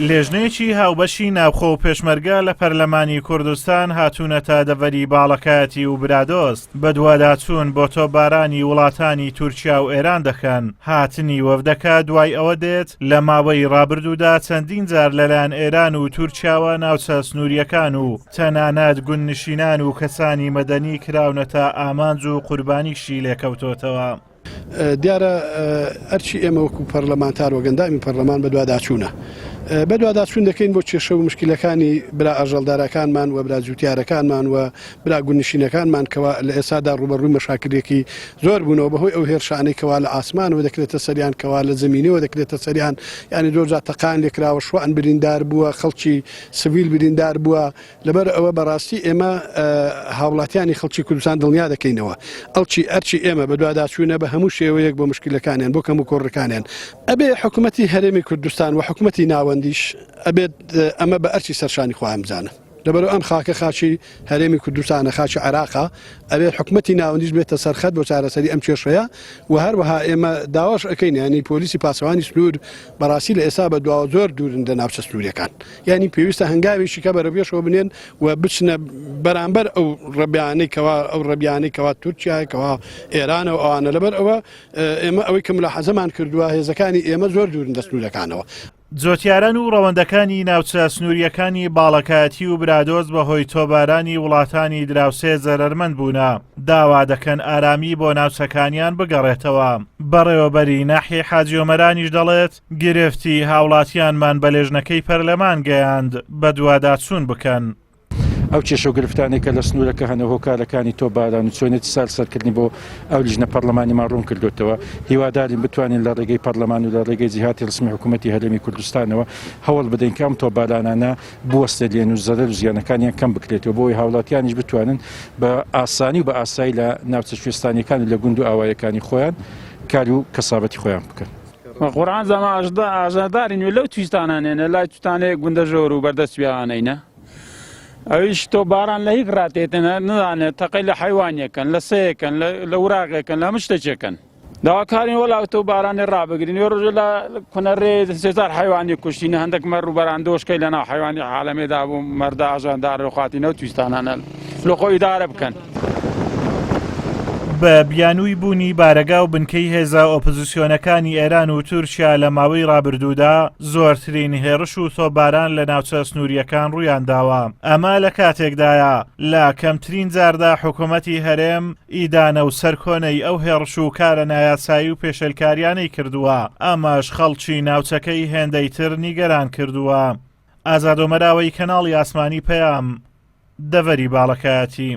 لێژنەیەکی هاوبەشی ناوخۆ و پێشمەرگە لە پەرلەمانی کوردستان هاتوونەتە دەڤەری باڵەکایەتی و برادۆست بە دوواداچوون بۆ تۆپبارانی وڵاتانی تورکیا و ئێران دەکەن. هاتنی وەفدەکە دوای ئەوە دێت لە ماوەی ڕابردوودا چەندین جار لەلایەن ئێران و تورکیاوە ناوچە سنووریەکان و تەنانەت گوندنشینان و کەسانی مەدەنی کراونەتە ئامانج و قوربانیشی لێکەوتۆتەوە. دیارە ئەرچی ئێمە وەکو پەرلەمانتار وەگەندامی پەرلەمان بە دوواداچوونە. بە دوواداچوون دەکەین بۆ کێشە و مشکلەکانی برا ئاژەڵدارەکانمان و برا جوتیارەکانمان و برا گوندنشینەکانمان کەوا لە ئێسادا ڕوبەڕووی مەشاکلێکی زۆر بوونەوە بەهۆی ئەو هێرشانەی کەوا لە ئاسمانەوە دەکرێتە سەریان کەوا لە زەمینەوە دەکرێتە سەریان، یعنی دۆزا تەقان لێکراوە، شوان بریندار بووە، خەڵکی سڤیل بریندار بووە. لەبەر ئەوە بەڕاستی ئێمە هاوڵاتیانی خەڵکی کوردستان دڵنیا دەکەینەوە ئەرچی ئێمە بە دوواداچوونە بە هەموو شێوەیەک بۆ مشکلەکانیان بۆ کەم و کۆڕەکانیان ئەبێ حکوومەتی هەرێمی کوردستان و حکوومەتی ناوەندیش ئەبێت ئەمە بە ئەرچی سەرشانی خۆیان بزانە. لەبەرەوە ئەم خاکە خاچی هەرێمی کوردستانە، خاچی عێراقا، ئەبێت حکوومەتی ناوەندیش بێتە سەرخەت بۆ چارەسەری ئەم کێشەیە. و هەروەها ئێمە داواش ئەەکەین، ینی پۆلیسی پاسەوانی سنوور بەڕاستی لە ئێستا بە دواوە زۆر دوورن لە ناوچە سنووریەکان، ینی پێویستە هەنگاوێکی کە بەرەبێشەوە بنێن و بچنە بەرامبەر ئەو ڕەبیانەی کەوا تورکیای کەوا ئێرانە و ئەوانە. لەبەر ئەوە ئێمە ئەوەی کە ملاحەزەمان کردووە هێزەکانی ئێمە زۆر دوورن لە سنوورەکانەوە. جۆتیاران و ڕەوەندەکانی ناوچە سنووریەکانی باڵەکایەتی و برادۆست بەهۆی تۆبارانی وڵاتانی دراوسێ زەرمەند بوونە، داوا دەکەن ئارامی بۆ ناوچەکانیان بگەڕێتەوە. بەڕێوەبەری ناحیێ حاجی ئۆمەرانیش دەڵێت گرفتی هاوڵاتیانمان بە لێژنەکەی پەرلەمان گەیاند بە دوواداچوون بکەن. ئەو کێشە و گرفتانێکە لە سنوورەکە هەنە هۆکارەکانی تۆباران و چۆنێتی سەرکردنی بۆ ئەو لیژنە پەرلەمانیمان ڕوون کردوتەوە. هیوادارین بتوانین لە ڕێگەی پەرلەمان و لە ڕێگەی جیهاتی ڕسمی حکوومەتی هەرێمی کوردستانەوە هەوڵ بدەین کەم تۆبارانانە بوەستێلێن و زەرەر و زیانەکانیان کەم بکرێتەوە بۆی هاوڵاتیانیش بتوانن بە ئاسانی و بە ئاسایی لە ناوچە کوێستانیەکان و لە گوند و ئاوایەکانی خۆیان کار و کەسابەتی خۆیان بکەن. قورآن زەما ئاژادارین و لەو تویستانانێنە لای توتانەیە گوندە ژۆر و بەردەستویانەینە. ئەویش تۆ باران لە هیچ ڕاتێتەنە نزانێت تەقەی لە حیوانیەکەن، لە سەیەکەن، لە وراغێکن، لە شتێکن. داواکارین وەڵاو تۆ بارانی ڕابگرین وێ ڕۆژە لە کونەڕێ 3000 حیوانی کوشتینە، هەندێک مەڕ و بەران دۆشکەی لەناو حیوانی عالەمێدا بوو مەردا ئاژاندار ڕۆخاتینە و تویستانانە لە خۆی ئیدارە بکەن. بە بیانووی بوونی بارەگا و بنکەی هێزە ئۆپۆزیسیۆنەکانی ئێران و تورکیا لە ماوەی ڕابردوودا زۆرترین هێرش و تۆباران لە ناوچە سنووریەکان ڕوویان داوە. ئەمە لە کاتێکدایە لە کەمترین جاردا حکوومەتی هەرێم ئیدانە و سەرکۆنەی ئەو هێرش و کارە نایاسایی و پێشەلکاریانەی کردووە. ئەمەش خەڵکی ناوچەکەی هێندەی تر نیگەران کردووە. ئازاد ئۆمەراوەی کەناڵی ئاسمانی پەیام، دەڤەری باڵەکایەتی.